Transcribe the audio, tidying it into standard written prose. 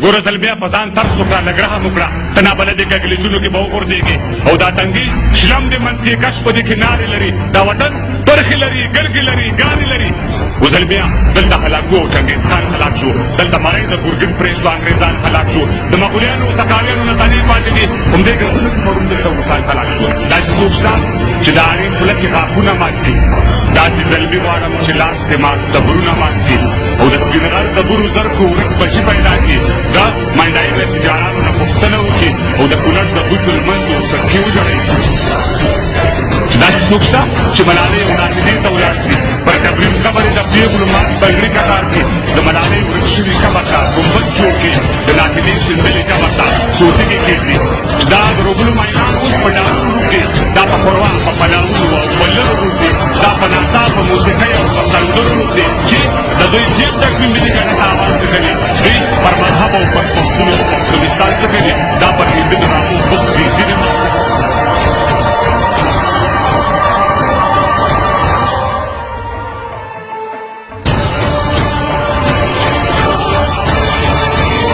ګوره زلمیا په ځان ترس وکړه لږ رحم وکړه ته نابلدې ګګلیچونو کې به وغورځېږې او دا تنګي شلم دې منځ کې کش په دې کې نارې لري دا وطن برخې لري ګرګې لري ګانې لري و زلمیا دلته هلاک شو چنګیز خان هلاک شو دلته مرۍ د ګورګین پرې شو انګریزان هلاک شو د مغولیانو سکالیانو نه تنې پاتې دي همدې ګرځونو کې پرون دلته وسان هلاک شو داسې څوک شته چې د اړین خوله کې غاښونه مات کړي داسې زلمي غواړم چې لاس دې مات دبرونه مات کړي او د سپین غر د برو زرکو ورک بچي پیدا کړي دا منډایي له تجارانو نه پوښتنه وکړي او د کونړ د بوټو لمنځو سرکې وجړوي داسې څوک شته چې ملالۍ او ناهیلۍ ته ولاړ شي پر ډبرین قبر یې د پېغلو مات بنګړي کتار کړي د ملالۍ ورک شوي قبر ته ګمبد جوړ کړي د ناهیلۍ شیندلې قبر ته سوتکې کېږدي دا د روبلو ماینان اوس په ډالرو روږدي دا په خوروا په پلاونو او په لرو روږدي دا په ناڅاپه موسیقۍ او په سندرو روږدي چې د دوی جیب ډک وي ملي ګڼه ته اواز کوي دوی پر مذهب او پر پښتونو